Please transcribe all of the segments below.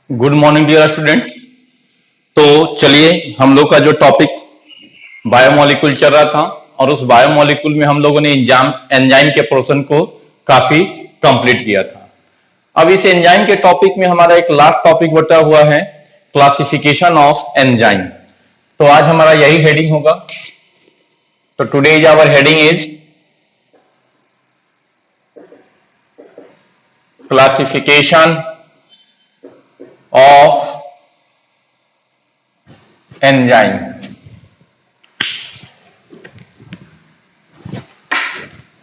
Good morning dear student. तो चलिए हम लोग का जो टॉपिक बायोमोलिक्यूल चल रहा था और उस बायोमोलिक्यूल में हम लोगों ने एंजाइम के पोर्शन को काफी कंप्लीट किया था। अब इस एंजाइम के टॉपिक में हमारा एक लास्ट टॉपिक बचा हुआ है, क्लासिफिकेशन ऑफ एंजाइम। तो आज हमारा यही हेडिंग होगा। तो today is our heading is classification of enzyme.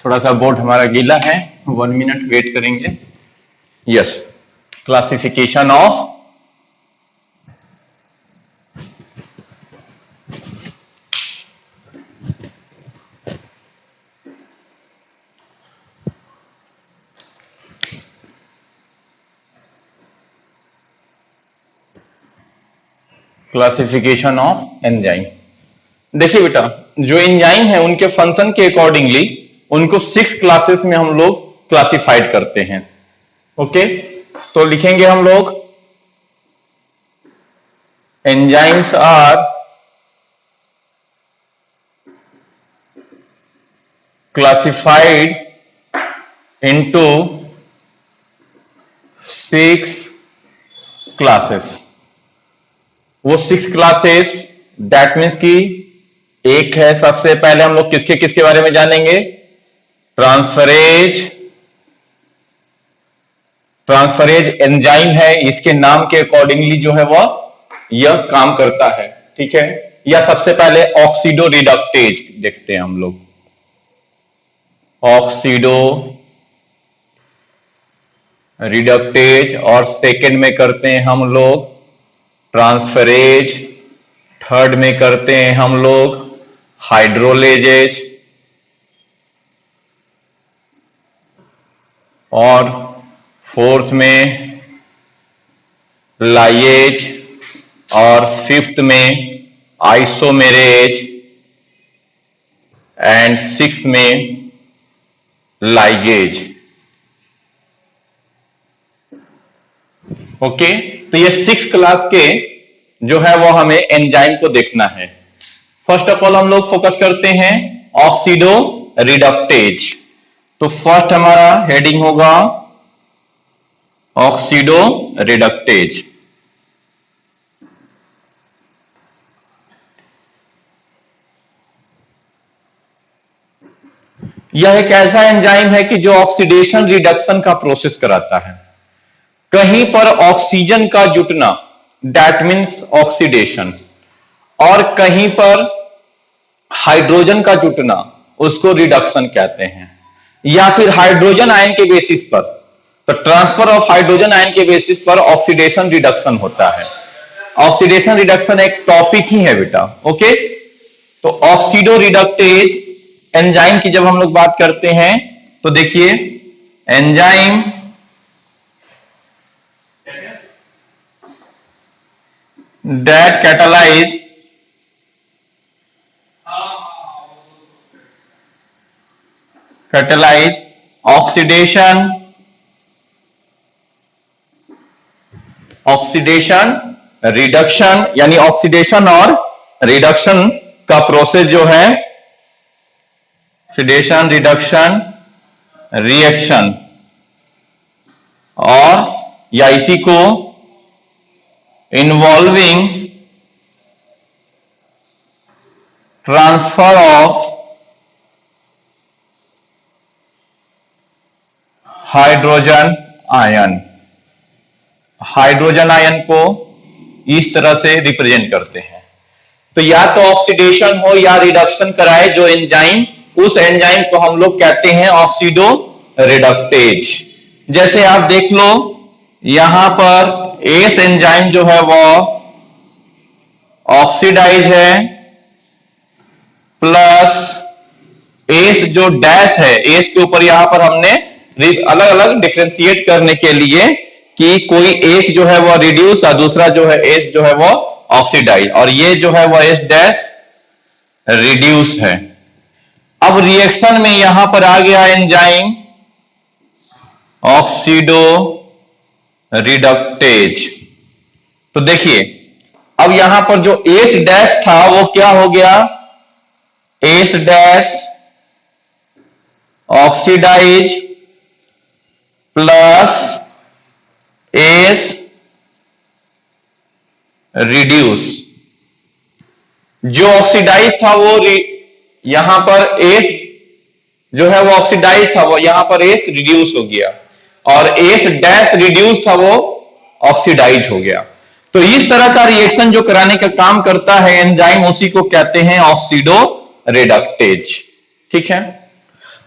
थोड़ा सा बोर्ड हमारा गीला है, 1 मिनट वेट करेंगे। Yes, classification of classification of enzyme. देखिए बेटा, जो एंजाइम है उनके फंक्शन के अकॉर्डिंगली उनको 6 क्लासेस में हम लोग क्लासिफाइड करते हैं। ओके, तो लिखेंगे हम लोग enzymes are classified into 6 classes. वो 6 क्लासेस दैट मीन्स की एक है, सबसे पहले हम लोग किसके किसके बारे में जानेंगे, ट्रांसफरेज एंजाइम है, इसके नाम के अकॉर्डिंगली जो है वह यह काम करता है। ठीक है, या सबसे पहले ऑक्सीडो रिडक्टेज देखते हैं हम लोग। ऑक्सीडो रिडक्टेज और सेकंड में करते हैं हम लोग ट्रांसफरेज, थर्ड में करते हैं हम लोग हाइड्रोलेजेज और फोर्थ में लाइएज और फिफ्थ में आइसोमेरेज एंड सिक्स में लाइगेज। ओके, तो ये 6 क्लास के जो है वो हमें एंजाइम को देखना है। फर्स्ट ऑफ ऑल हम लोग फोकस करते हैं ऑक्सीडो रिडक्टेज। तो फर्स्ट हमारा हेडिंग होगा ऑक्सीडो रिडक्टेज। यह एक ऐसा एंजाइम है कि जो ऑक्सीडेशन रिडक्शन का प्रोसेस कराता है। कहीं पर ऑक्सीजन का जुटना दैट मीन्स ऑक्सीडेशन, और कहीं पर हाइड्रोजन का जुटना उसको रिडक्शन कहते हैं, या फिर हाइड्रोजन आयन के बेसिस पर, तो ट्रांसफर ऑफ हाइड्रोजन आयन के बेसिस पर ऑक्सीडेशन रिडक्शन होता है। ऑक्सीडेशन रिडक्शन एक टॉपिक ही है बेटा। ओके, तो ऑक्सीडो रिडक्टेज एंजाइम की जब हम लोग बात करते हैं तो देखिए enzyme that catalyze oxidation reduction, यानी ऑक्सीडेशन और रिडक्शन का प्रोसेस जो है ऑक्सीडेशन रिडक्शन रिएक्शन, और या इसी को involving transfer of hydrogen ion. Hydrogen ion को इस तरह से रिप्रेजेंट करते हैं। तो या तो ऑक्सीडेशन हो या रिडक्शन कराए जो एंजाइम, उस एंजाइम को हम लोग कहते हैं ऑक्सीडो रिडक्टेज। जैसे आप देख लो यहां पर एस एंजाइम जो है वो ऑक्सीडाइज है, प्लस एस जो डैश है, एस के ऊपर यहां पर हमने अलग अलग डिफरेंशिएट करने के लिए कि कोई एक जो है वो रिड्यूस और दूसरा जो है एस जो है वो ऑक्सीडाइज, और ये जो है वो एस डैश रिड्यूस है। अब रिएक्शन में यहां पर आ गया एंजाइम ऑक्सीडो रिडक्टेज। तो देखिए अब यहां पर जो एस डैश था वो क्या हो गया, S dash oxidise plus S reduce. जो ऑक्सीडाइज था वो यहां पर एस जो है वो ऑक्सीडाइज था, वो यहां पर एस रिड्यूस हो गया, और एस डैश रिड्यूस था वो ऑक्सीडाइज हो गया। तो इस तरह का रिएक्शन जो कराने का काम करता है एंजाइम, उसी को कहते हैं ऑक्सीडो रिडक्टेज। ठीक है,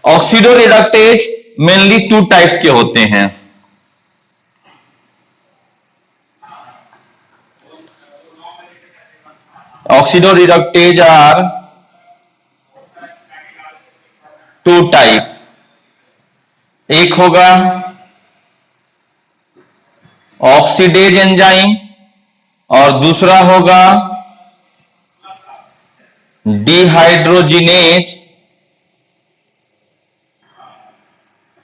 oxidoreductase mainly two types के होते हैं। Oxidoreductase are two type, एक होगा ऑक्सीडेज एंजाइम और दूसरा होगा डिहाइड्रोजिनेज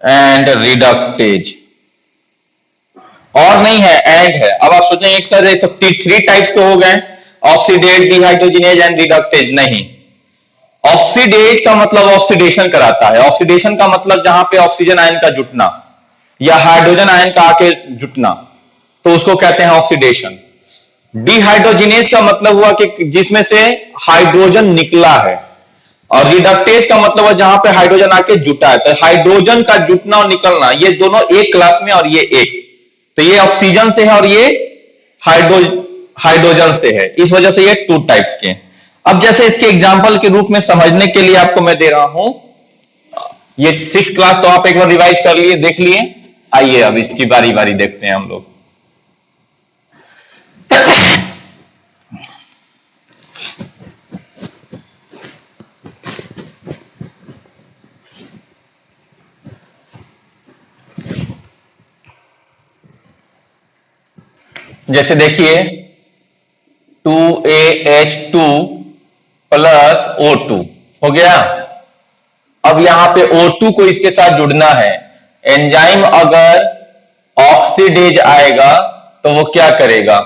एंड रिडक्टेज। और नहीं है, एंड है। अब आप सोचेंगे सर तो थ्री टाइप्स तो हो गए, ऑक्सीडेज, डिहाइड्रोजिनेज एंड रिडक्टेज। नहीं, ऑक्सीडेज का मतलब ऑक्सीडेशन कराता है। ऑक्सीडेशन का मतलब जहां पे ऑक्सीजन आयन का जुटना या हाइड्रोजन आयन का आके जुटना, तो उसको कहते हैं ऑक्सीडेशन। डिहाइड्रोजिनेज का मतलब हुआ कि जिसमें से हाइड्रोजन निकला है, और रिडक्टेज का मतलब है जहां पे हाइड्रोजन आके जुटा है। तो हाइड्रोजन का जुटना और निकलना ये दोनों एक क्लास में, और ये एक, तो ये ऑक्सीजन से है और ये हाइड्रोजन से है, इस वजह से ये टू टाइप्स के। अब जैसे इसके एग्जांपल के रूप में समझने के लिए आपको मैं दे रहा हूं, ये 6th क्लास तो आप एक बार रिवाइज कर लिए, देख लिए। आइए अब इसकी बारी बारी देखते हैं हम लोग। जैसे देखिए 2AH2 प्लस O2 हो गया। अब यहां पे O2 को इसके साथ जुड़ना है। एंजाइम अगर ऑक्सीडेज आएगा तो वो क्या करेगा,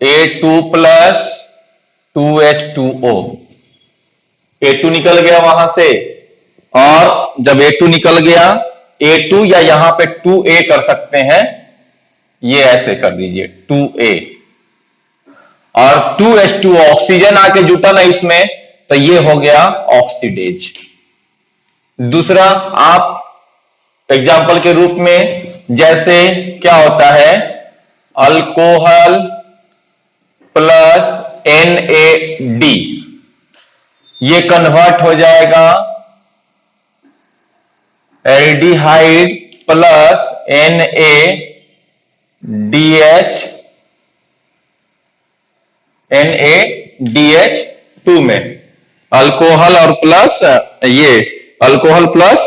A2 प्लस 2H2O, A2 निकल गया वहां से, और जब A2 निकल गया, A2 या यहां पे 2A कर सकते हैं, ये ऐसे कर दीजिए 2A, और 2H2 ऑक्सीजन आके जुटा ना इसमें, तो ये हो गया ऑक्सीडेज। दूसरा आप एग्जाम्पल के रूप में जैसे क्या होता है, अल्कोहल प्लस NAD, ये कन्वर्ट हो जाएगा एल्डिहाइड प्लस NADH2 में, अल्कोहल और प्लस ये अल्कोहल प्लस,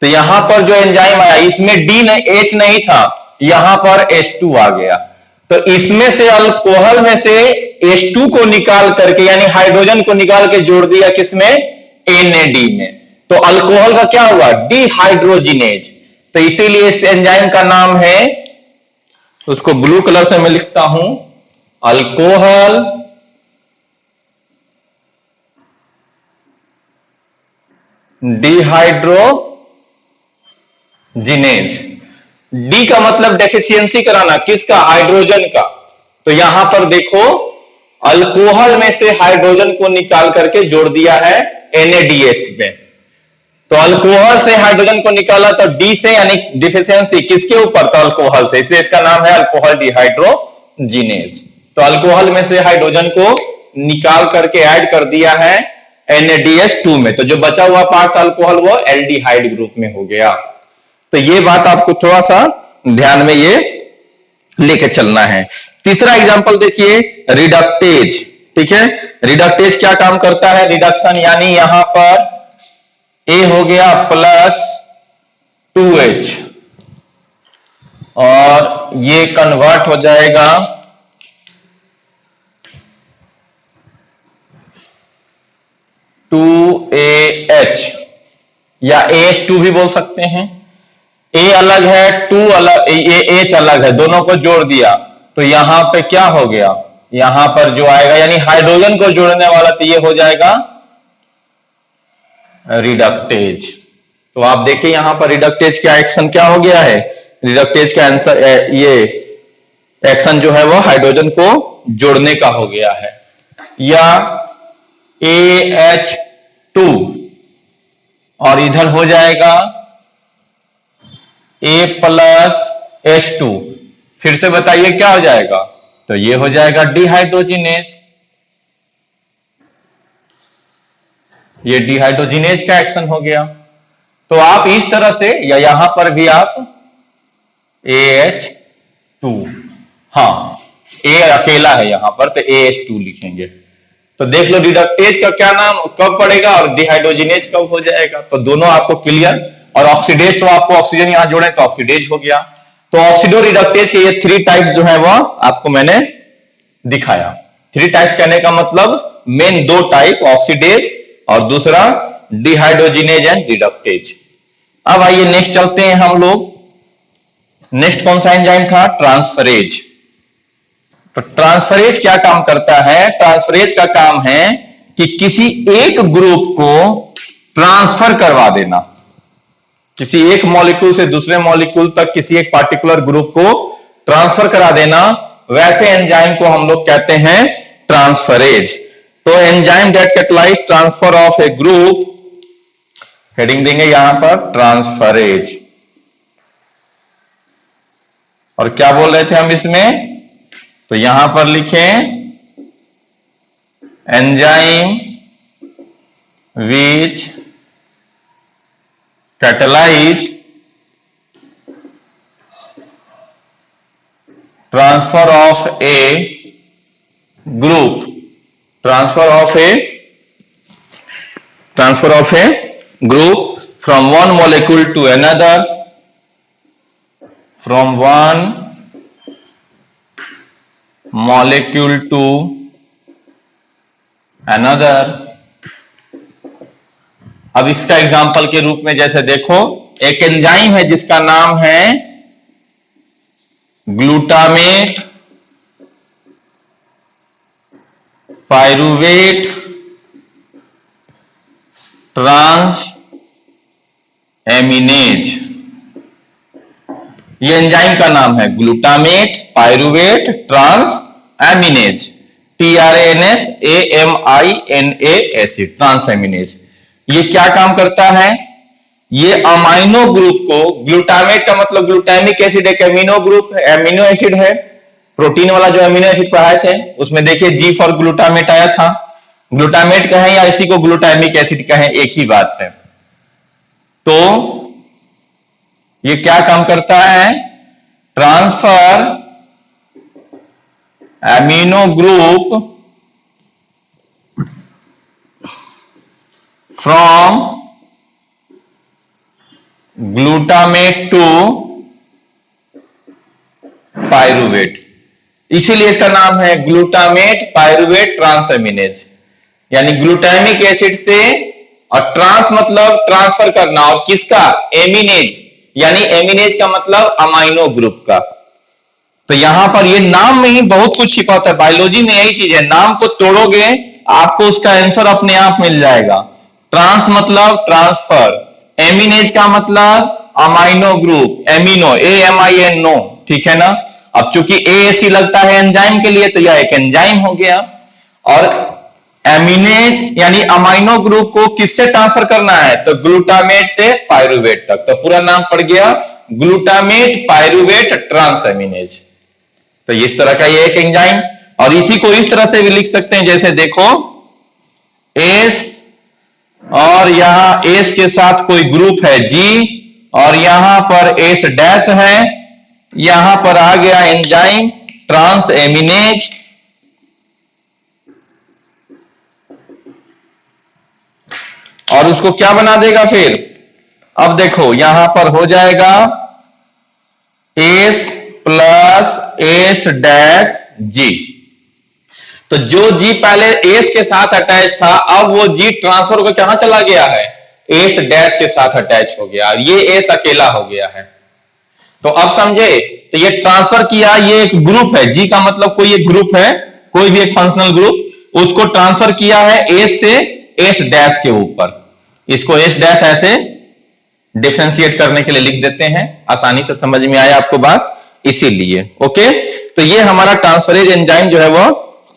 तो यहां पर जो एंजाइम आया इसमें H नहीं था, यहां पर H2 आ गया। तो इसमें से अल्कोहल में से H2 को निकाल करके, यानी हाइड्रोजन को निकाल के जोड़ दिया किसमें, NAD में। तो अल्कोहल का क्या हुआ, डिहाइड्रोजिनेज। तो इसीलिए इस एंजाइम का नाम है, उसको ब्लू कलर से मैं लिखता हूं, अल्कोहल डिहाइड्रोजिनेज। डी का मतलब डेफिशिएंसी कराना, किसका, हाइड्रोजन का। तो यहां पर देखो अल्कोहल में से हाइड्रोजन को निकाल करके जोड़ दिया है NADH में। तो अल्कोहल से हाइड्रोजन को निकाला तो डी से, यानी डिफिशियंसी किसके ऊपर, तो अल्कोहल से, इसलिए इसका नाम है अल्कोहल डिहाइड्रोजिनेज। तो अल्कोहल में से हाइड्रोजन को निकाल करके ऐड कर दिया है NADH2 में, तो जो बचा हुआ पार्ट अल्कोहल वो एल्डिहाइड ग्रुप में हो गया। तो ये बात आपको थोड़ा सा ध्यान में ये लेके चलना है। तीसरा एग्जांपल देखिए, रिडक्टेज। ठीक है, रिडक्टेज क्या काम करता है, रिडक्शन, यानी यहां पर A हो गया प्लस 2H, और ये कन्वर्ट हो जाएगा टू AH, या AH2 भी बोल सकते हैं। ए अलग है, टू अलग, ये एच अलग है, दोनों को जोड़ दिया तो यहां पे क्या हो गया, यहां पर जो आएगा यानी हाइड्रोजन को जोड़ने वाला तो ये हो जाएगा रिडक्टेज। तो आप देखिए यहां पर रिडक्टेज का एक्शन क्या हो गया है, रिडक्टेज का आंसर ये एक्शन जो है वो हाइड्रोजन को जोड़ने का हो गया है। या AH2 और इधर हो जाएगा A+H2, फिर से बताइए क्या हो जाएगा, तो ये हो जाएगा डिहाइड्रोजिनेज। ये डिहाइड्रोजिनेज का एक्शन हो गया। तो आप इस तरह से, या यहां पर भी आप AH2, हाँ ए अकेला है यहां पर तो AH2 लिखेंगे। तो देख लो रिडक्टेज का क्या नाम कब पड़ेगा और डिहाइड्रोजिनेज कब हो जाएगा, तो दोनों आपको क्लियर। और ऑक्सीडेज तो आपको ऑक्सीजन यहां जोड़े तो ऑक्सीडेज हो गया। तो ऑक्सीडो रिडक्टेज के ये 3 टाइप्स जो है वो आपको मैंने दिखाया। 3 टाइप्स कहने का मतलब मेन 2 टाइप, ऑक्सीडेज और दूसरा डिहाइड्रोजिनेज एंड रिडक्टेज। अब आइए नेक्स्ट चलते हैं हम लोग। नेक्स्ट कौन सा एंजाइम था, ट्रांसफरेज। तो ट्रांसफरेज क्या काम करता है, ट्रांसफरेज का काम है कि किसी एक ग्रुप को ट्रांसफर करवा देना, किसी एक मॉलिक्यूल से दूसरे मॉलिक्यूल तक किसी एक पार्टिकुलर ग्रुप को ट्रांसफर करा देना, वैसे एंजाइम को हम लोग कहते हैं ट्रांसफरेज। तो enzyme that catalyse transfer of A group, heading देंगे यहां पर ट्रांसफरेज। और क्या बोल रहे थे हम इसमें, तो यहां पर लिखें enzyme which catalyze transfer of a group, transfer of a group from one molecule to another, from one molecule to another। अब इसका एग्जाम्पल के रूप में जैसे देखो, एक एंजाइम है जिसका नाम है ग्लूटामेट पायरुवेट ट्रांस एमिनेज। ये एंजाइम का नाम है glutamate pyruvate transaminase, TRANSAMINA acid, transaminase. ये क्या काम करता है, ये अमाइनो ग्रुप को, ग्लूटामेट का मतलब ग्लूटामिक एसिड एक एमिनो ग्रुप है, एमिनो एसिड है, प्रोटीन वाला जो एमिनो एसिड पढ़ाए थे उसमें देखिए G फॉर ग्लूटामेट आया था। ग्लूटामेट कहें या इसी को ग्लूटामिक एसिड कहें एक ही बात है। तो ये क्या काम करता है, transfer amino group from glutamate to pyruvate, इसीलिए इसका नाम है ग्लूटामेट पायरुवेट ट्रांसएमिनेज। यानी ग्लूटामिक एसिड से, और ट्रांस मतलब ट्रांसफर करना, और किसका, एमिनेज, यानी एमिनेज का मतलब अमाइनो ग्रुप का। तो यहां पर ये नाम में ही बहुत कुछ छिपा होता है, बायोलॉजी में यही चीज है, नाम को तोड़ोगे आपको उसका आंसर अपने आप मिल जाएगा। ट्रांस मतलब ट्रांसफर, एमिनेज का मतलब अमाइनो ग्रुप, एमिनो, AMINO, ठीक है ना। अब चूंकि AAC लगता है एंजाइम के लिए तो यह एक एंजाइम हो गया। और एमिनेज यानी अमाइनो ग्रुप को किससे ट्रांसफर करना है, तो ग्लूटामेट से पायरुवेट तक, तो पूरा नाम पड़ गया ग्लूटामेट पायरुवेट ट्रांस एमिनेज। तो इस तरह का ये एक एंजाइम। और इसी को इस तरह से भी लिख सकते हैं, जैसे देखो एस, और यहां एस के साथ कोई ग्रुप है G, और यहां पर एस डैश है, यहां पर आ गया एंजाइम ट्रांस एमिनेज। और उसको क्या बना देगा फिर, अब देखो यहां पर हो जाएगा एस प्लस एस डैश जी। तो जो G पहले एस के साथ अटैच था, अब वो G ट्रांसफर होकर कहां चला गया है, एस डैश के साथ अटैच हो गया, और ये एस अकेला हो गया है। तो अब समझे, तो ये ट्रांसफर किया, ये एक ग्रुप है, जी का मतलब कोई एक ग्रुप है, कोई भी एक फंक्शनल ग्रुप, उसको ट्रांसफर किया है एस से एस डैश के ऊपर। इसको एस डैश ऐसे डिफरेंशिएट करने के लिए लिख देते हैं, आसानी से समझ में आया आपको बात, इसीलिए। ओके, तो ये हमारा ट्रांसफरेज एंजाइम जो है वो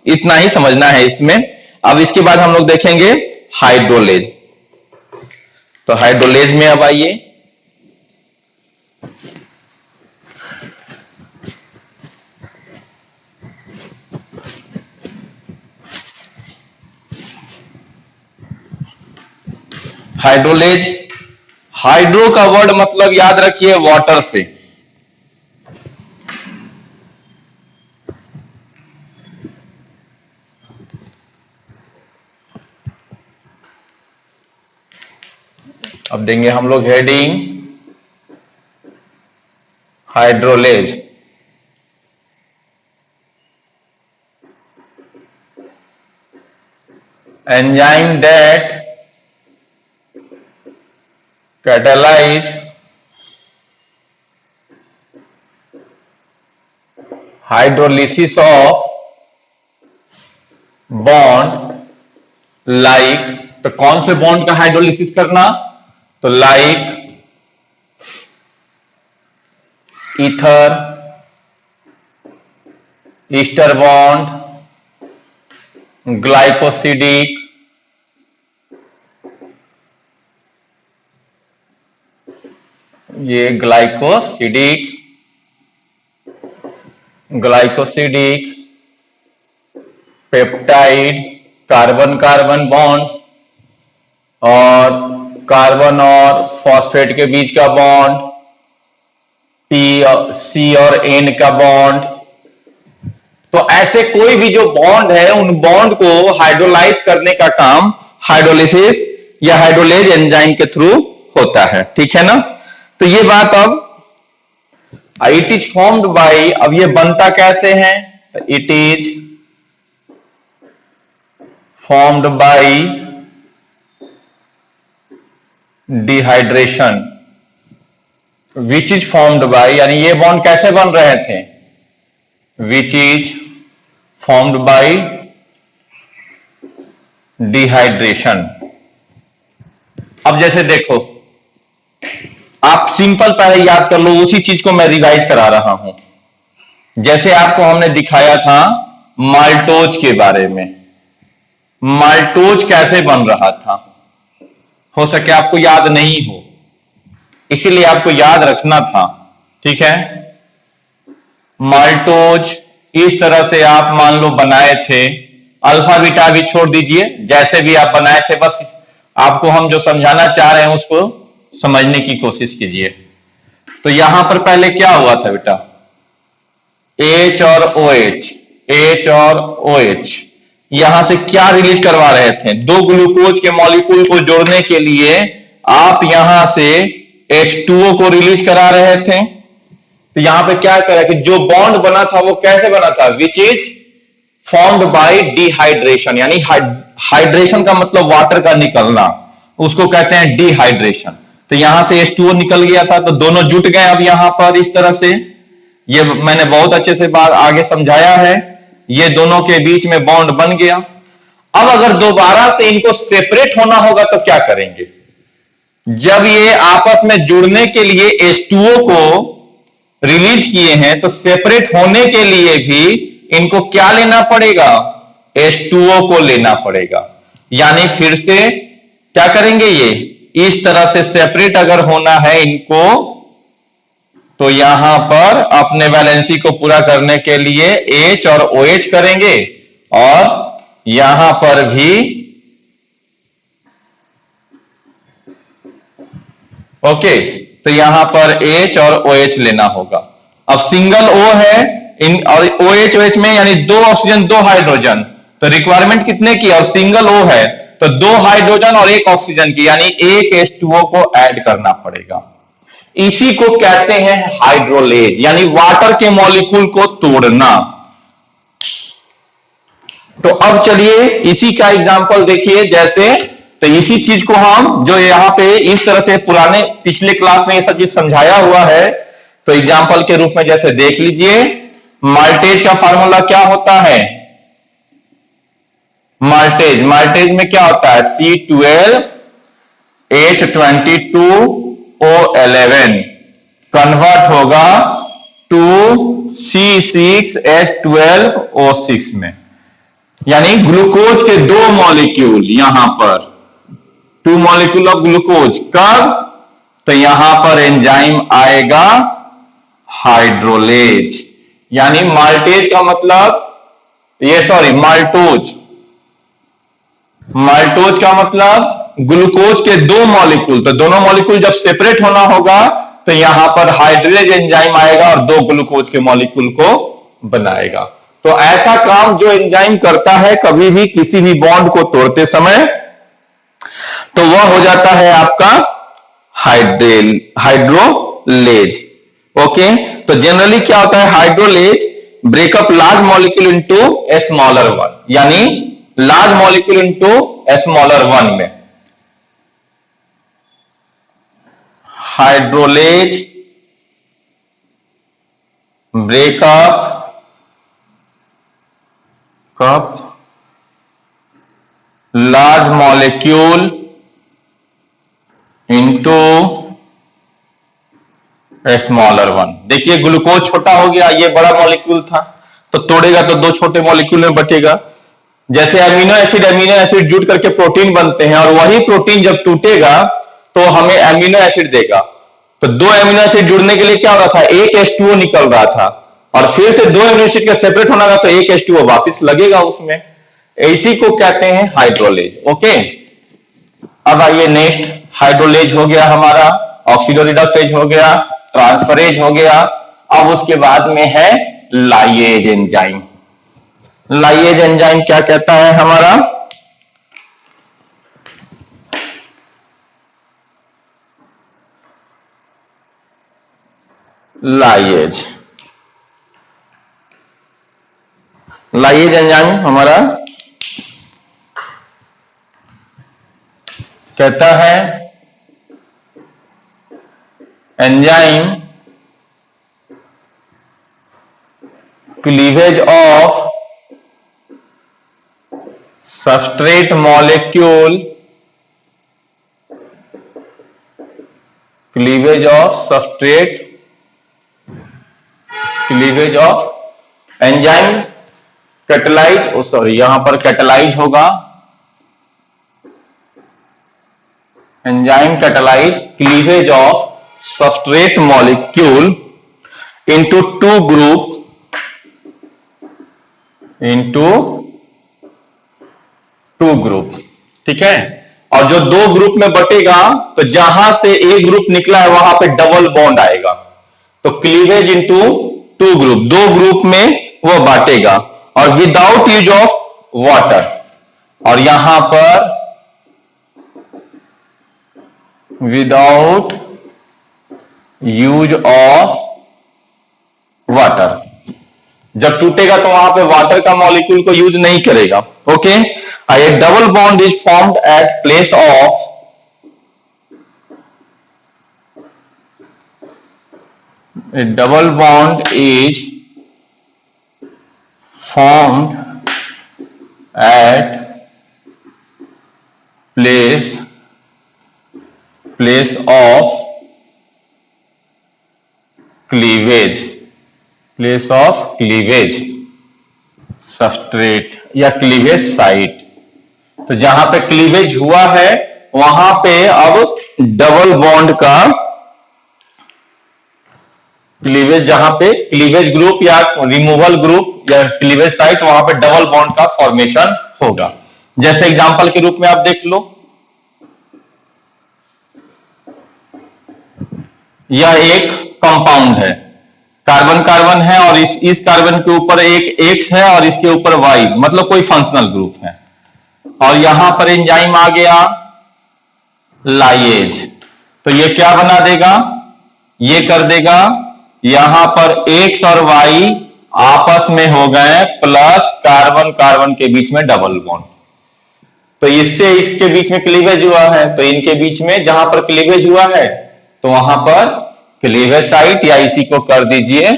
इतना ही समझना है इसमें। अब इसके बाद हम लोग देखेंगे हाइड्रोलेज। तो हाइड्रोलेज में अब आइए, हाइड्रोलेज, हाइड्रो का वर्ड मतलब याद रखिए वाटर से। अब देंगे हम लोग heading hydrolase. Enzyme that catalyze hydrolysis of bond like, तो कौन से बॉन्ड का हाइड्रोलिसिस करना, तो like ether, ester bond, glycosidic, ये glycosidic, glycosidic, peptide, carbon carbon bond, और कार्बन और फॉस्फेट के बीच का बॉन्ड, पी सी और एन का बॉन्ड। तो ऐसे कोई भी जो बॉन्ड है, उन बॉन्ड को हाइड्रोलाइज करने का काम हाइड्रोलिसिस या हाइड्रोलेज एंजाइम के थ्रू होता है, ठीक है ना। तो ये बात, अब इट इज फॉर्म्ड बाय, अब ये बनता कैसे है, तो it is formed by dehydration, which is formed by, यानी ये बॉन्ड कैसे बन रहे थे, which is formed by dehydration. अब जैसे देखो, आप सिंपल पहले याद कर लो, उसी चीज को मैं रिवाइज करा रहा हूं। जैसे आपको हमने दिखाया था माल्टोज के बारे में, माल्टोज कैसे बन रहा था, हो सके आपको याद नहीं हो, इसीलिए आपको याद रखना था, ठीक है। माल्टोज इस तरह से आप मान लो बनाए थे, अल्फा बीटा भी छोड़ दीजिए, जैसे भी आप बनाए थे, बस आपको हम जो समझाना चाह रहे हैं उसको समझने की कोशिश कीजिए। तो यहां पर पहले क्या हुआ था बेटा, H और OH, H और OH यहां से क्या रिलीज करवा रहे थे, दो ग्लूकोज के मॉलिक्यूल को जोड़ने के लिए आप यहां से H2O को रिलीज करा रहे थे। तो यहां पे क्या करा कि जो बॉन्ड बना था वो कैसे बना था, which is formed by dehydration, यानी हाइड्रेशन का मतलब वाटर का निकलना, उसको कहते हैं डिहाइड्रेशन। तो यहां से H2O निकल गया था, तो दोनों जुट गए अब यहां पर इस तरह से। ये मैंने बहुत अच्छे से बात आगे समझाया है, ये दोनों के बीच में बॉन्ड बन गया। अब अगर दोबारा से इनको सेपरेट होना होगा तो क्या करेंगे, जब ये आपस में जुड़ने के लिए H2O को रिलीज किए हैं, तो सेपरेट होने के लिए भी इनको क्या लेना पड़ेगा, H2O को लेना पड़ेगा। यानी फिर से क्या करेंगे, ये इस तरह से सेपरेट अगर होना है इनको, तो यहां पर अपने वैलेंसी को पूरा करने के लिए H और OH करेंगे, और यहां पर भी ओके, तो यहां पर H और OH लेना होगा। अब सिंगल O है इन और OH OH में, यानी दो ऑक्सीजन दो हाइड्रोजन, तो रिक्वायरमेंट कितने की, और सिंगल O है तो दो हाइड्रोजन और एक ऑक्सीजन की, यानी एक H2O को ऐड करना पड़ेगा। इसी को कहते हैं हाइड्रोलेज, यानी वाटर के मॉलिक्यूल को तोड़ना। तो अब चलिए इसी का एग्जांपल देखिए, जैसे तो इसी चीज को हम जो यहां पे इस तरह से पुराने पिछले क्लास में ये सब चीज समझाया हुआ है, तो एग्जाम्पल के रूप में जैसे देख लीजिए, माल्टेज का फॉर्मूला क्या होता है? माल्टेज में क्या होता है? C12H22O11 कन्वर्ट होगा टू C6H12O6 में, यानी ग्लूकोज के दो मॉलिक्यूल, यहां पर 2 मॉलिक्यूल ऑफ ग्लूकोज। कब? तो यहां पर एंजाइम आएगा हाइड्रोलेज, यानी माल्टेज का मतलब माल्टोज का मतलब ग्लूकोज के दो मॉलिक्यूल। तो दोनों मॉलिक्यूल जब सेपरेट होना होगा तो यहां पर हाइड्रोलेज एंजाइम आएगा और दो ग्लूकोज के मॉलिक्यूल को बनाएगा। तो ऐसा काम जो एंजाइम करता है कभी भी किसी भी बॉन्ड को तोड़ते समय, तो वह हो जाता है आपका हाइड्रोलेज। ओके, तो जनरली क्या होता है? Hydrolase breakup large molecule into a smaller one, यानी large molecule into a smaller one में hydrolase breakup large molecule into a smaller one. देखिए ग्लूकोज छोटा हो गया, ये बड़ा मॉलिक्यूल था, तो तोड़ेगा तो दो छोटे मॉलिक्यूल में बटेगा। जैसे अमीनो एसिड जुड़ करके प्रोटीन बनते हैं, और वही प्रोटीन जब टूटेगा तो हमें अमीनो एसिड देगा। तो दो अमीनो एसिड जुड़ने के लिए क्या हो रहा था? एक H2O निकल रहा था, और फिर से दो अमीनो एसिड का सेपरेट होना था तो एक H2O वापस लगेगा उसमें। इसी को कहते हैं हाइड्रोलेज। ओके, अब आइए नेक्स्ट, हाइड्रोलेज हो गया हमारा, ऑक्सीडोरिडक्टेज हो गया, ट्रांसफरेज हो गया। अब उसके बाद में है लाइएज एंजाइम। लाइएज एंजाइम क्या कहता है हमारा? लाइएज एंजाइम हमारा कहता है enzyme cleavage of substrate molecule, cleavage of enzyme catalyse, यहां पर कैटलाइज होगा, enzyme catalyse cleavage of substrate molecule into two group. ठीक है, और जो दो ग्रुप में बटेगा तो जहां से एक ग्रुप निकला है वहां पे डबल बॉन्ड आएगा, तो क्लीवेज इनटू टू ग्रुप, दो ग्रुप में वो बांटेगा, और विदाउट यूज ऑफ वाटर। और यहां पर विदाउट यूज ऑफ वाटर, जब टूटेगा तो वहां पे वाटर का मॉलिक्यूल को यूज नहीं करेगा। Okay, A double bond is formed at place of a double bond is formed at place of cleavage substrate या क्लीवेज साइट। तो जहां पे क्लीवेज हुआ है वहां पे अब डबल बॉन्ड का क्लीवेज, जहां पे क्लीवेज ग्रुप या रिमूवल ग्रुप या क्लीवेज साइट, वहां पे डबल बॉन्ड का फॉर्मेशन होगा। जैसे एग्जांपल के रूप में आप देख लो, यह एक कंपाउंड है, कार्बन कार्बन है, और इस कार्बन के ऊपर एक X है और इसके ऊपर Y, मतलब कोई फंक्शनल ग्रुप है, और यहां पर एंजाइम आ गया लाइएज। तो ये क्या बना देगा? ये कर देगा, यहां पर X और Y आपस में हो गए प्लस कार्बन कार्बन के बीच में डबल बॉन्ड, तो इससे इसके बीच में क्लीवेज हुआ है, तो इनके बीच में जहां पर क्लीवेज हुआ है तो वहां पर क्लीवेज साइट, या इसी को कर दीजिए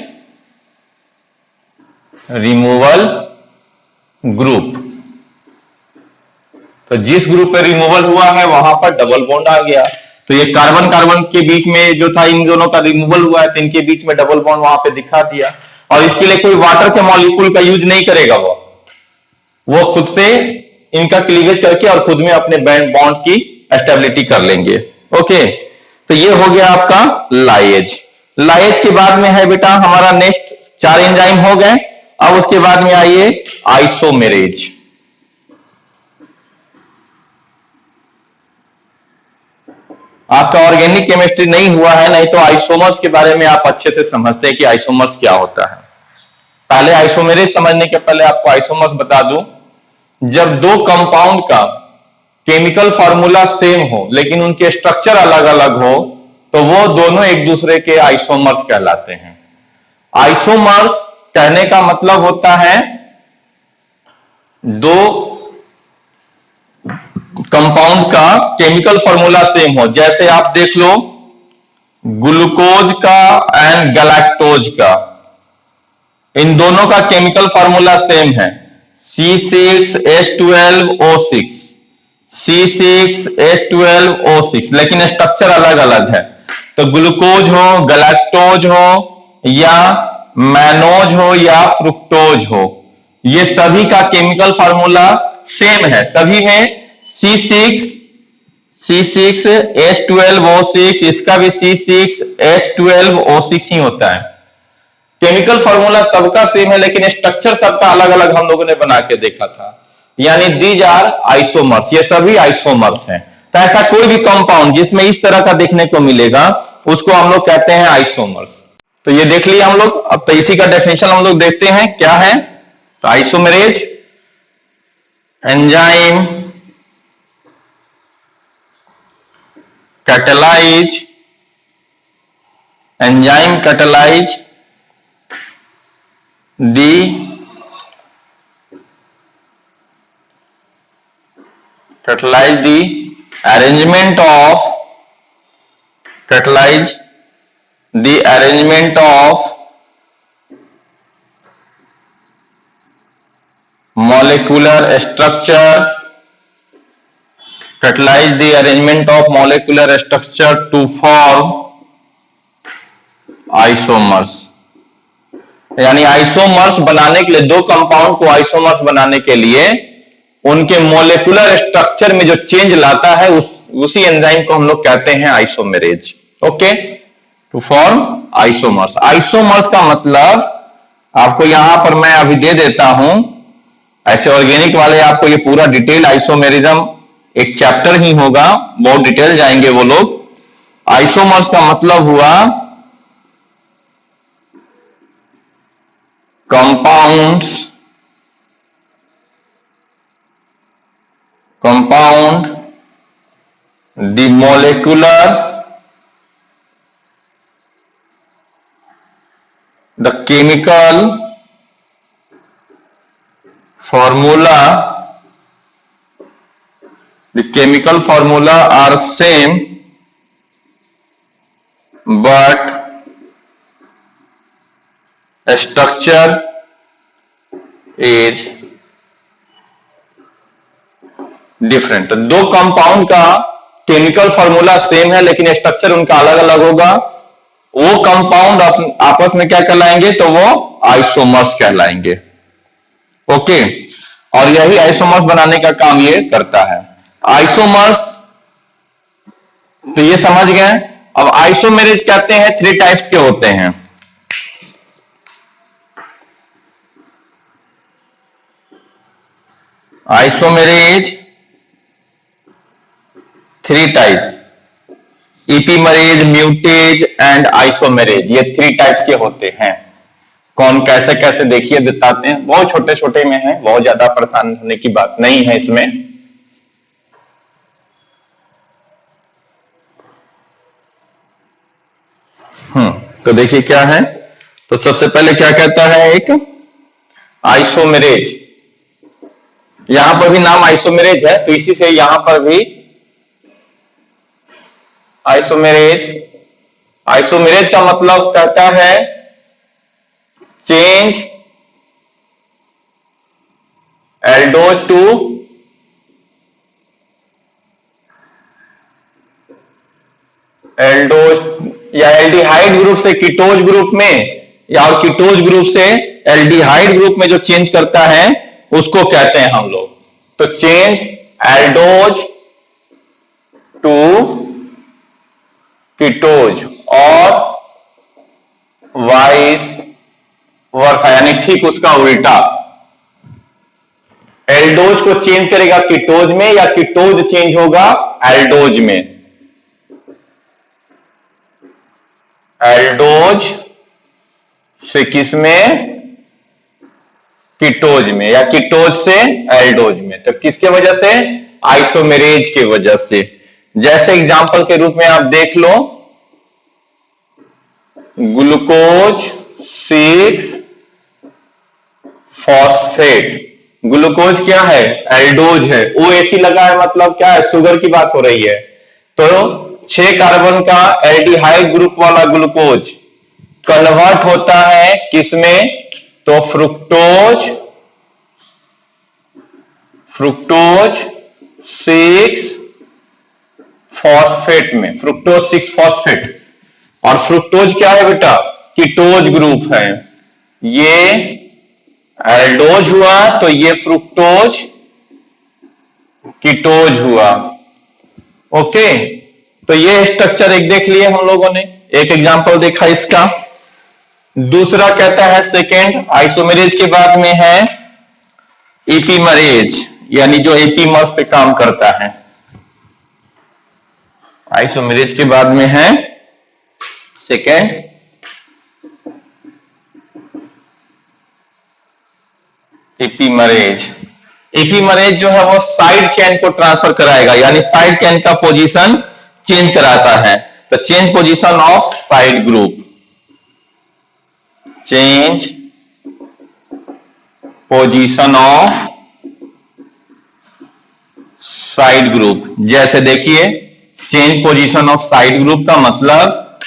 रिमूवल ग्रुप। तो जिस ग्रुप पे रिमूवल हुआ है वहां पर डबल बॉन्ड आ गया। तो ये कार्बन कार्बन के बीच में जो था इन दोनों का रिमूवल हुआ है, तो इनके बीच में डबल बॉन्ड वहां पे दिखा दिया। और इसके लिए कोई वाटर के मॉलिक्यूल का यूज नहीं करेगा, वो खुद से इनका क्लीवेज करके और खुद में अपने बॉन्ड की स्टेबिलिटी कर लेंगे। ओके, तो ये हो गया आपका लाइएज। लाइएज के बाद में है बेटा हमारा नेक्स्ट 4 एंजाइम हो गए। अब उसके बाद में आइए आइसोमेरेज। आपका ऑर्गेनिक केमिस्ट्री नहीं हुआ है, नहीं तो आइसोमर्स के बारे में आप अच्छे से समझते हैं कि आइसोमर्स क्या होता है। पहले आइसोमेरेज समझने के पहले आपको आइसोमर्स बता दूं। जब दो कंपाउंड का केमिकल फॉर्मूला सेम हो लेकिन उनके स्ट्रक्चर अलग अलग हो, तो वो दोनों एक दूसरे के आइसोमर्स कहलाते हैं। आइसोमर्स कहने का मतलब होता है दो कंपाउंड का केमिकल फॉर्मूला सेम हो। जैसे आप देख लो ग्लूकोज का एंड गैलेक्टोज का, इन दोनों का केमिकल फॉर्मूला सेम है C6H12O6, C6H12O6, लेकिन स्ट्रक्चर अलग अलग है। तो ग्लूकोज हो, गैलेक्टोज हो, या मैनोज हो, या फ्रुक्टोज हो, ये सभी का केमिकल फॉर्मूला सेम है। सभी में C6H12O6, इसका भी C6H12O6 ही होता है। केमिकल फॉर्मूला सबका सेम है लेकिन स्ट्रक्चर सबका अलग अलग हम लोगों ने बना के देखा था, यानी दीज आर आइसोमर्स, ये सभी आइसोमर्स हैं। तो ऐसा कोई भी कंपाउंड जिसमें इस तरह का देखने को मिलेगा उसको हम लोग कहते हैं आइसोमर्स। तो ये देख लिया हम लोग। अब तो इसी का डेफिनेशन हम लोग देखते हैं क्या है। तो isomerase enzyme catalyze, enzyme catalyze the arrangement of molecular structure, catalyze the arrangement of molecular structure to form isomers। यानी आइसोमर्स बनाने के लिए, दो कंपाउंड को आइसोमर्स बनाने के लिए उनके मोलेकुलर स्ट्रक्चर में जो चेंज लाता है उसी एंजाइम को हम लोग कहते हैं isomerase. Okay, to form isomers. Isomers का मतलब आपको यहां पर मैं अभी दे देता हूं। ऐसे ऑर्गेनिक वाले आपको ये पूरा डिटेल आइसोमेरिज्म एक चैप्टर ही होगा, बहुत डिटेल जाएंगे वो लोग। आइसोमर्स का मतलब हुआ compound the molecular, the chemical formula, the chemical formula are same but structure is different। तो दो कंपाउंड का केमिकल फॉर्मूला सेम है लेकिन स्ट्रक्चर उनका अलग अलग होगा, वो कंपाउंड आपस में क्या कहलाएंगे, तो वो आइसोमर्स कहलाएंगे। ओके, और यही आइसोमर्स बनाने का काम ये करता है। आइसोमर्स तो ये समझ गए। अब आइसोमेरेज कहते हैं 3 टाइप्स के होते हैं। Isomerase 3 types, epimerase, mutase and isomerase, ये 3 टाइप्स के होते हैं। कौन कैसे कैसे देखिए बताते हैं। बहुत छोटे छोटे में है, बहुत ज्यादा परेशान होने की बात नहीं है इसमें। तो देखिए क्या है। तो सबसे पहले क्या कहता है, एक आइसोमेरेज। यहां पर भी नाम आइसोमेरेज है तो इसी से यहां पर भी आइसोमेरेज आइसोमेरेज का मतलब कहता है चेंज एल्डोज टू एल्डोज या एल्डिहाइड ग्रुप से कीटोज ग्रुप में, या और कीटोज ग्रुप से एल्डिहाइड ग्रुप में जो चेंज करता है उसको कहते हैं हम लोग। तो चेंज एल्डोज टू कीटोज और वाइस वर्सा, यानी ठीक उसका उल्टा। एल्डोज को चेंज करेगा कीटोज में या कीटोज चेंज होगा एल्डोज में। एल्डोज से किस में? कीटोज में, या कीटोज से एल्डोज में। तो किसके वजह से? आइसोमेरेज के वजह से। जैसे एग्जांपल के रूप में आप देख लो, ग्लूकोज 6 फॉस्फेट। ग्लूकोज क्या है? एल्डोज है। OAC लगा है, मतलब क्या है? शुगर की बात हो रही है। तो 6 कार्बन का एल्डिहाइड ग्रुप वाला ग्लूकोज कन्वर्ट होता है किसमें? तो फ्रुक्टोज 6 फॉस्फेट में, फ्रुक्टोज 6 फॉस्फेट। और फ्रुक्टोज क्या है बेटा? कीटोज ग्रुप है। ये एल्डोज हुआ तो ये फ्रुक्टोज कीटोज हुआ। ओके, तो ये स्ट्रक्चर एक देख लिए हम लोगों ने, एक एग्जांपल देखा इसका। दूसरा कहता है सेकेंड, आइसोमेरेज के बाद में है एपीमरेज, यानी जो एपीमर्स पे काम करता है। आइसोमेरेज के बाद में है सेकेंड एपीमरेज। एपीमरेज जो है वो साइड चेन को ट्रांसफर कराएगा, यानी साइड चेन का पोजीशन चेंज कराता है। तो change position of side group, change position of side group. जैसे देखिए, change position of side group का मतलब,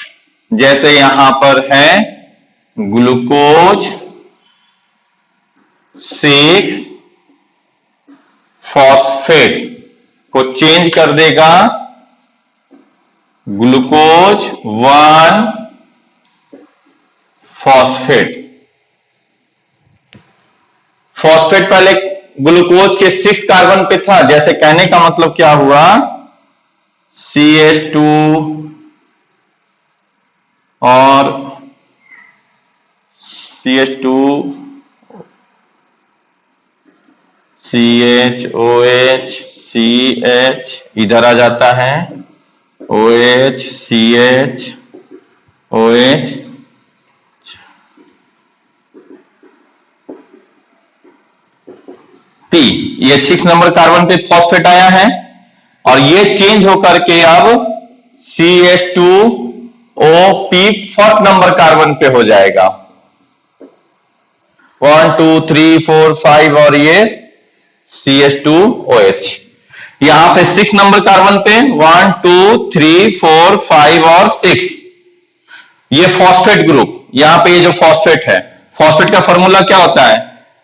जैसे यहां पर है ग्लूकोज 6 फॉस्फेट को चेंज कर देगा ग्लूकोज 1 फॉस्फेट। फॉस्फेट पहले ग्लूकोज के 6 कार्बन पे था, जैसे कहने का मतलब क्या हुआ? CH2 और CH2 CH CH इधर आ जाता है, OH CH OH, P। ये 6 नंबर कार्बन पे फॉस्फेट आया है और ये चेंज होकर के अब CH2OP 4 नंबर कार्बन पे हो जाएगा। 1 2 3 4 5 और ये CH2OH। यहां पे 6 नंबर कार्बन पे 1 2 3 4 5 और 6, ये फॉस्फेट ग्रुप। यहां पे ये जो फॉस्फेट है, फॉस्फेट का फॉर्मूला क्या होता है?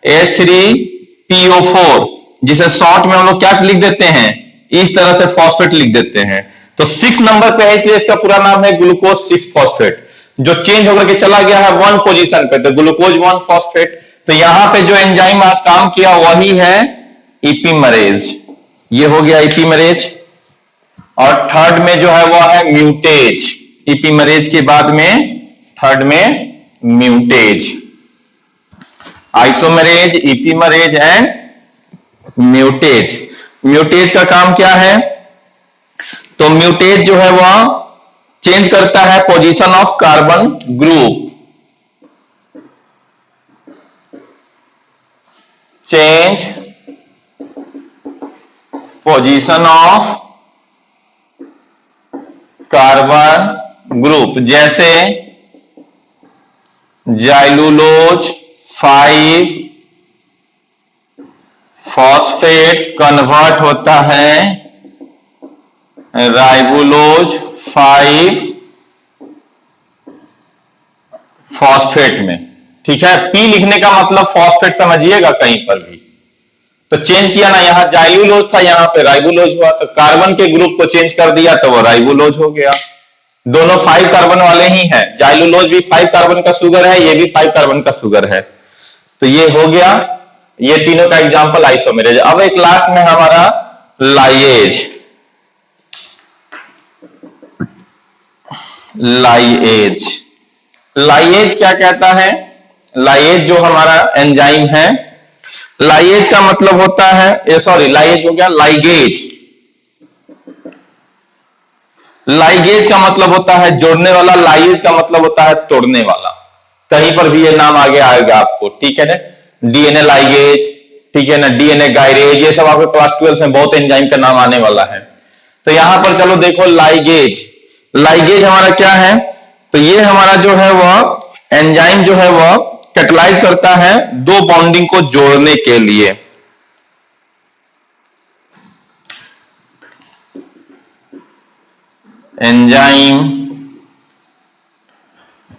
H3PO4, जिसे शॉर्ट में हम लोग क्या लिख देते हैं? इस तरह से फॉस्फेट लिख देते हैं। तो 6 नंबर पे है, इसलिए इसका पूरा नाम है ग्लूकोज 6 फॉस्फेट, जो चेंज होकर के चला गया है 1 पोजीशन पे, तो ग्लूकोज 1 फॉस्फेट। तो यहां पे जो एंजाइम काम किया वही है एपीमरेज। ये हो गया एपीमरेज। और थर्ड में जो है वो है म्यूटेज। एपीमरेज के बाद में थर्ड में म्यूटेज। Isomerase, एपीमरेज and म्यूटेज। म्यूटेज का काम क्या है? तो म्यूटेज जो है वह चेंज करता है position of carbon group, change position of carbon group. जैसे जाइलुलोज 5 फॉस्फेट कन्वर्ट होता है राइबोलोज 5 फॉस्फेट में, ठीक है। पी लिखने का मतलब फॉस्फेट समझिएगा कहीं पर भी। तो चेंज किया ना, यहां जाइलुलोज था, यहां पे राइबोलोज हुआ, तो कार्बन के ग्रुप को चेंज कर दिया तो वो राइबोलोज हो गया। दोनों 5 कार्बन वाले ही हैं, जाइलुलोज भी 5 कार्बन का शुगर है, ये भी 5 कार्बन का शुगर है। तो ये हो गया, ये तीनों का एग्जांपल आइसोमेरेज। अब एक लास्ट में हमारा लाइएज। लाइएज, लाइएज क्या कहता है? लाइएज जो हमारा एंजाइम है, लाइएज का मतलब होता है, सॉरी लाइएज हो गया, लाइगेज। लाइगेज का मतलब होता है जोड़ने वाला, लाइएज का मतलब होता है तोड़ने वाला। कहीं पर भी ये नाम आगे आएगा आपको, ठीक है ना। डीएनए लाइगेज, ठीक है ना, डीएनए गायरेज, ये सब आपको क्लास 12 में बहुत एंजाइम का नाम आने वाला है। तो यहां पर चलो देखो लाइगेज। लाइगेज हमारा क्या है? तो ये हमारा जो है वह एंजाइम जो है वह कैटलाइज करता है दो बॉन्डिंग को जोड़ने के लिए। एंजाइम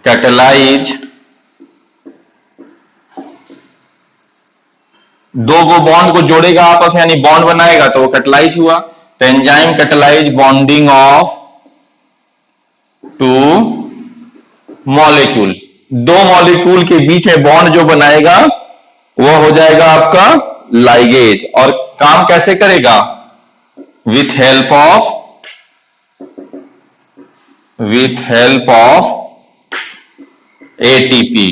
कैटलाइज दो गो बॉन्ड को जोड़ेगा आपस में, यानी बॉन्ड बनाएगा तो वो कैटलाइज हुआ। तो enzyme catalyse bonding of two molecule, दो मॉलिक्यूल के बीच में बॉन्ड जो बनाएगा वो हो जाएगा आपका लाइगेज। और काम कैसे करेगा? With help of ATP.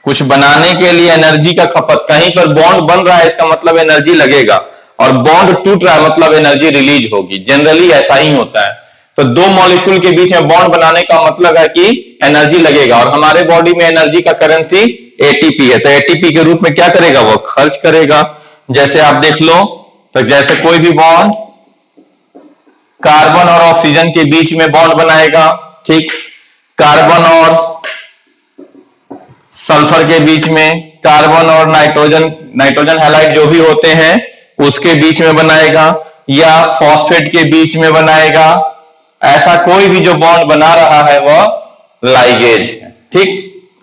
कुछ बनाने के लिए एनर्जी का खपत, कहीं पर बॉन्ड बन रहा है इसका मतलब एनर्जी लगेगा, और बॉन्ड टूट रहा है मतलब एनर्जी रिलीज होगी। जनरली ऐसा ही होता है। तो दो मॉलिक्यूल के बीच में बॉन्ड बनाने का मतलब है कि एनर्जी लगेगा, और हमारे बॉडी में एनर्जी का करेंसी एटीपी है। तो एटीपी के रूप में क्या करेगा? वो खर्च करेगा। जैसे आप देख लो, तो जैसे कोई भी बॉन्ड कार्बन और ऑक्सीजन के बीच में बॉन्ड बनाएगा, ठीक, कार्बन और सल्फर के बीच में, कार्बन और नाइट्रोजन हैलाइड जो भी होते हैं उसके बीच में बनाएगा, या फॉस्फेट के बीच में बनाएगा। ऐसा कोई भी जो बॉन्ड बना रहा है वह लाइगेज है, ठीक,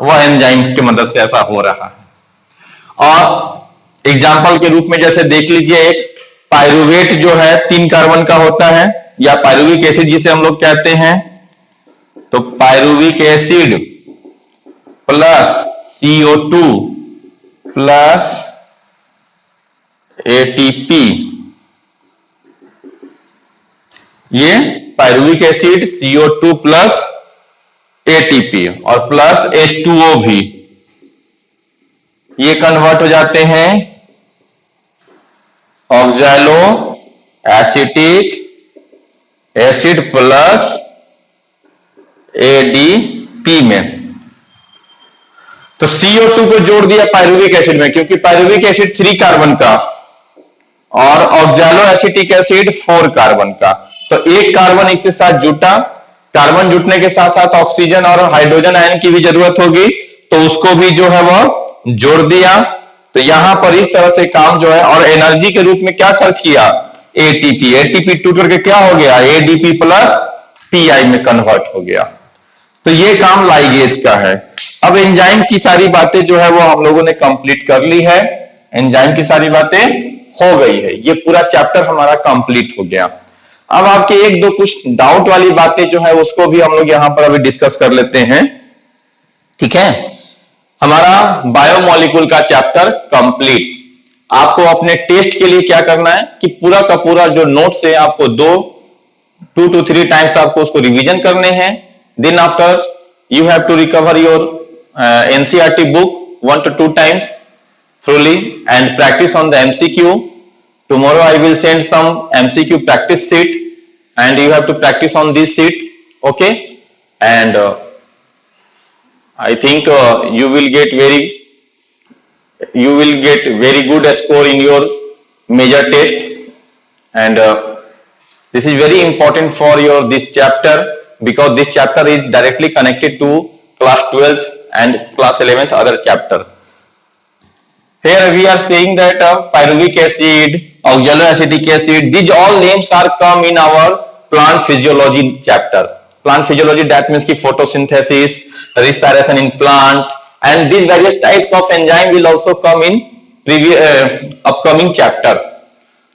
वह एंजाइम की मदद से ऐसा हो रहा है। और एग्जाम्पल के रूप में जैसे देख लीजिए, एक पायरुवेट जो है 3 कार्बन का होता है, या पायरुविक एसिड जिसे हम लोग कहते हैं। तो pyruvic acid plus CO2 plus ATP, ये pyruvic acid CO2 plus ATP और प्लस H2O भी, ये कन्वर्ट हो जाते हैं oxalo acetic acid plus ADP में। तो CO2 को जोड़ दिया पायरुविक एसिड में, क्योंकि पायरुविक एसिड 3 कार्बन का और ऑक्सैलो एसिटिक एसिड 4 कार्बन का। तो एक कार्बन इसके साथ जुटा, कार्बन जुटने के साथ साथ ऑक्सीजन और हाइड्रोजन आयन की भी जरूरत होगी, तो उसको भी जो है वह जोड़ दिया। तो यहां पर इस तरह से काम जो है, और एनर्जी के रूप में क्या खर्च किया? एटीपी। एटीपी टूट करके क्या हो गया? एडीपी प्लस पीआई में कन्वर्ट हो गया। तो ये काम लाइगेज का है। अब एंजाइम की सारी बातें जो है वो हम लोगों ने कंप्लीट कर ली है, एंजाइम की सारी बातें हो गई है, ये पूरा चैप्टर हमारा कंप्लीट हो गया। अब आपके एक दो कुछ डाउट वाली बातें जो है उसको भी हम लोग यहां पर अभी डिस्कस कर लेते हैं, ठीक है। हमारा बायोमोलिक्यूल का चैप्टर कंप्लीट। आपको अपने टेस्ट के लिए क्या करना है कि पूरा का पूरा जो नोट्स है आपको 2 to 3 टाइम्स आपको उसको रिवीजन करने हैं। Then after you have to recover your NCERT book 1 to 2 times thoroughly and practice on the MCQ. Tomorrow I will send some MCQ practice sheet and you have to practice on this sheet, okay? And I think you will get very good score in your major test, and this is very important for your this chapter, because this chapter is directly connected to class 12th and class 11th other chapter. Here we are saying that pyruvic acid, oxaloacetic acid, these all names are come in our plant physiology chapter. plant physiology, that means ki photosynthesis, respiration in plant, and these various types of enzyme will also come in upcoming chapter.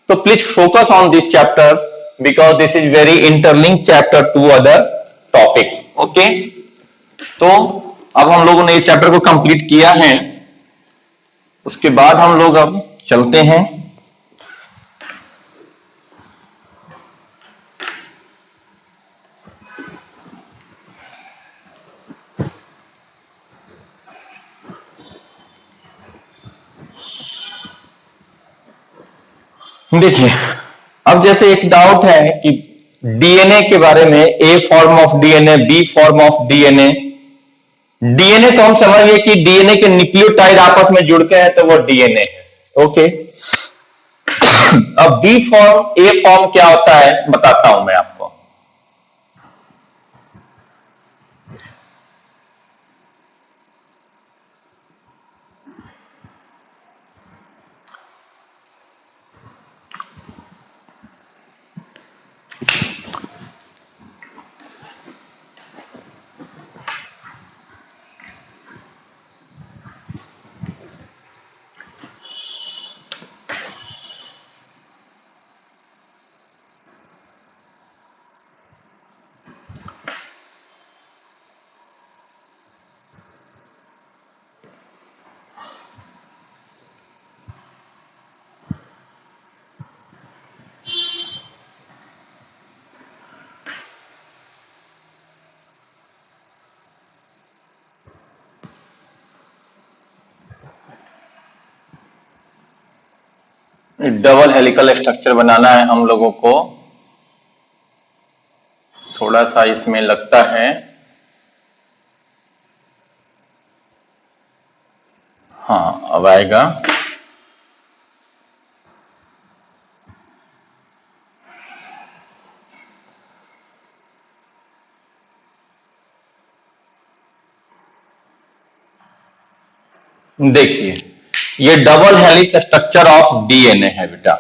So please focus on this chapter because this is very interlinked chapter to other topic. Okay, तो अब हम लोगों ने ये chapter को complete किया है, उसके बाद हम लोग अब चलते हैं देखिए। अब जैसे एक डाउट है कि डीएनए के बारे में, A form of DNA, B form of DNA. DNA तो हम समझ गए कि डीएनए के न्यूक्लियोटाइड आपस में जुड़ते हैं तो वो डीएनए है। ओके, अब बी फॉर्म, ए फॉर्म क्या होता है बताता हूं मैं आपको। डबल हेलिकल स्ट्रक्चर बनाना है हम लोगों को, थोड़ा सा इसमें लगता है। हाँ, अब आएगा। देखिए, ये double helix structure of DNA है बेटा।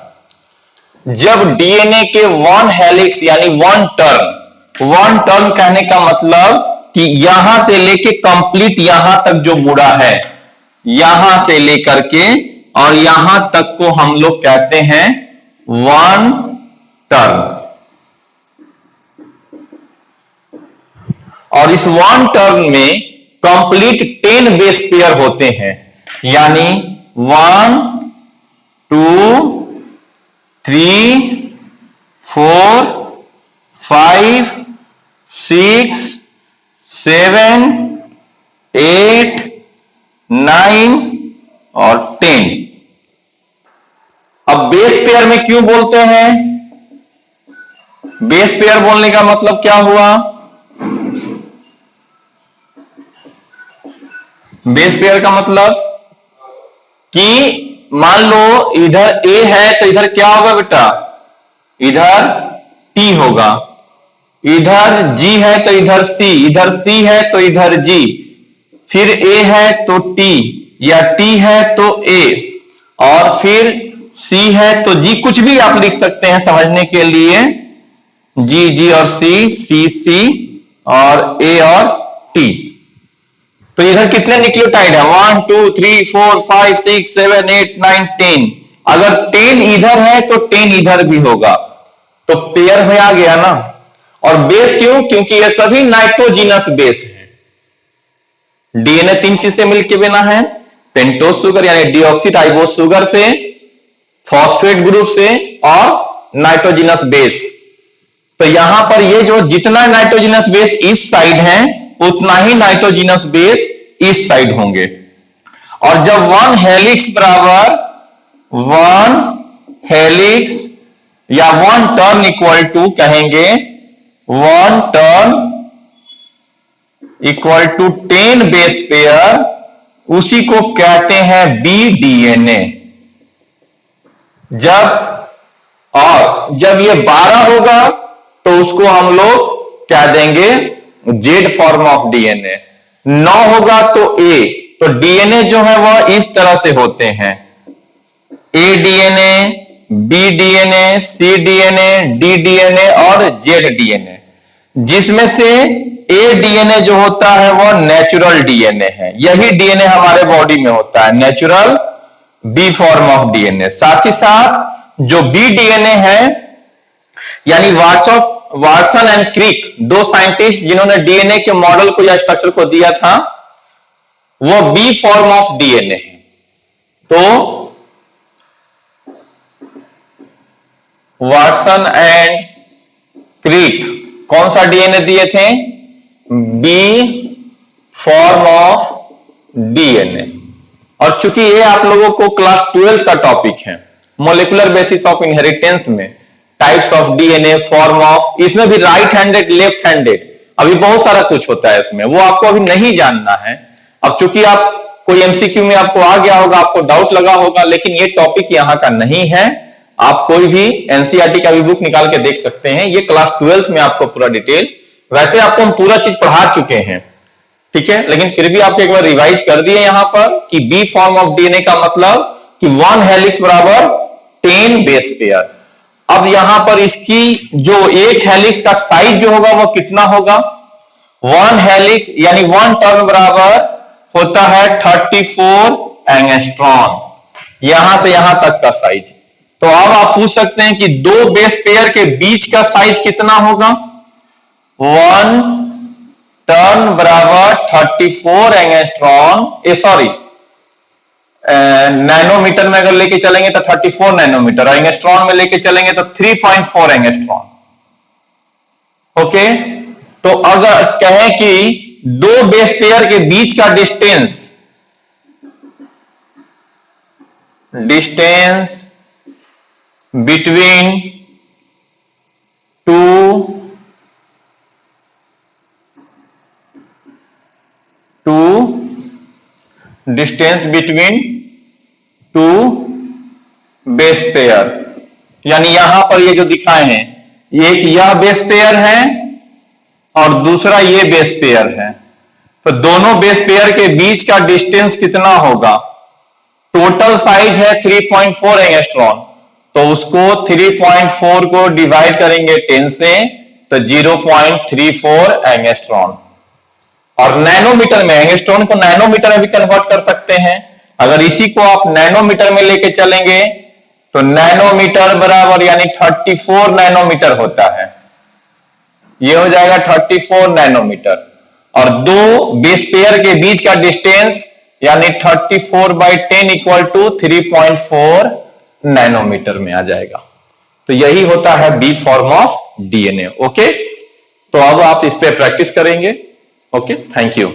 जब डीएनए के वन हेलिक्स यानी वन टर्न कहने का मतलब कि यहां से लेके कंप्लीट यहां तक जो मुड़ा है, यहां से लेकर के और यहां तक को हम लोग कहते हैं वन टर्न। और इस वन टर्न में कंप्लीट 10 बेस पेयर होते हैं, यानी 1 2 3 4 5 6 7 8 9 और 10। अब बेस पेयर में क्यों बोलते हैं? बेस पेयर बोलने का मतलब क्या हुआ? बेस पेयर का मतलब कि मान लो इधर ए है तो इधर क्या होगा बेटा? इधर टी होगा। इधर जी है तो इधर सी, इधर सी है तो इधर जी, फिर ए है तो टी, या टी है तो ए, और फिर सी है तो जी। कुछ भी आप लिख सकते हैं समझने के लिए, जी जी और सी, सी सी और ए और टी। तो इधर कितने न्यूक्लियोटाइड है? 1 2 3 4 5 6 7 8 9 10। अगर 10 इधर है तो 10 इधर भी होगा, तो पेयर में आ गया ना। और बेस क्यों? क्योंकि ये सभी नाइट्रोजिनस बेस है। डीएनए 3 चीज से मिलकर बना है, पेंटोज शुगर यानी डीऑक्सीराइबोज शुगर से, फॉस्फेट ग्रुप से और नाइट्रोजिनस बेस। तो यहां पर ये जो जितना नाइट्रोजिनस बेस इस साइड है उतना ही नाइट्रोजिनस बेस इस साइड होंगे। और जब वन हेलिक्स बराबर वन हेलिक्स या वन टर्न इक्वल टू कहेंगे, one turn equal to 10 base pair, उसी को कहते हैं बी डीएनए। जब ये 12 होगा तो उसको हम लोग क्या देंगे? Z form of DNA. 9 होगा तो ए। तो डीएनए जो है वह इस तरह से होते हैं, ए डीएनए, बी डीएनए, सी डीएनए, डी डीएनए और जेड डीएनए। जिसमें से ए डीएनए जो होता है वो नेचुरल डीएनए है, यही डीएनए हमारे बॉडी में होता है, natural B form of DNA. साथ ही साथ जो बी डीएनए है, यानी वाटसन एंड क्रिक, दो साइंटिस्ट जिन्होंने डीएनए के मॉडल को या स्ट्रक्चर को दिया था, वो बी फॉर्म ऑफ डीएनए है। तो वाटसन एंड क्रिक कौन सा डीएनए दिए थे? B form of DNA. और चूंकि ये आप लोगों को क्लास 12 का टॉपिक है, मोलिकुलर बेसिस ऑफ इनहेरिटेंस में types of DNA, form of, इसमें भी राइट हैंडेड, लेफ्ट हैंडेड, अभी बहुत सारा कुछ होता है इसमें, वो आपको अभी नहीं जानना है। अब चूंकि आप कोई एमसीक्यू में आपको आ गया होगा, आपको डाउट लगा होगा, लेकिन ये टॉपिक यहां का नहीं है। आप कोई भी एनसीईआरटी का भी बुक निकाल के देख सकते हैं, ये क्लास 12 में आपको पूरा डिटेल, वैसे आपको हम पूरा चीज पढ़ा चुके हैं, ठीक है, लेकिन फिर भी आपको एक बार रिवाइज कर दिए यहां पर कि बी फॉर्म ऑफ डीएनए का मतलब कि 1 हेलिक्स बराबर 10 बेस पेयर। अब यहां पर इसकी जो एक हेलिक्स का साइज जो होगा वो कितना होगा? 1 हेलिक्स यानी 1 टर्न बराबर होता है 34 एंगस्ट्रॉम, यहां से यहां तक का साइज। तो अब आप पूछ सकते हैं कि दो बेस पेयर के बीच का साइज कितना होगा? 1 टर्न बराबर 34 एंगस्ट्रॉम, नैनोमीटर में अगर लेके चलेंगे तो 34 नैनोमीटर, और एंगस्ट्रॉन में लेके चलेंगे तो 3.4 एंगस्ट्रॉन। ओके, तो अगर कहें कि दो बेस पेयर के बीच का distance between two base pair, यानी यहां पर ये जो दिखाए हैं, एक यह बेस पेयर है और दूसरा ये बेस पेयर है, तो दोनों बेस पेयर के बीच का डिस्टेंस कितना होगा? टोटल साइज है 3.4 एंगस्ट्रॉन, तो उसको 3.4 को डिवाइड करेंगे 10 से, तो 0.34 एंगस्ट्रॉन। और नैनोमीटर में, एंगस्ट्रॉन को नैनोमीटर में भी कन्वर्ट कर सकते हैं। अगर इसी को आप नैनोमीटर में लेके चलेंगे तो नैनोमीटर बराबर यानी 34 नैनोमीटर होता है, ये हो जाएगा 34 नैनोमीटर। और दो बेस पेयर के बीच का डिस्टेंस यानी 34/10 इक्वल टू 3.4 नैनोमीटर में आ जाएगा। तो यही होता है B form of DNA. Okay, तो अब आप इस पे प्रैक्टिस करेंगे। Okay, thank you.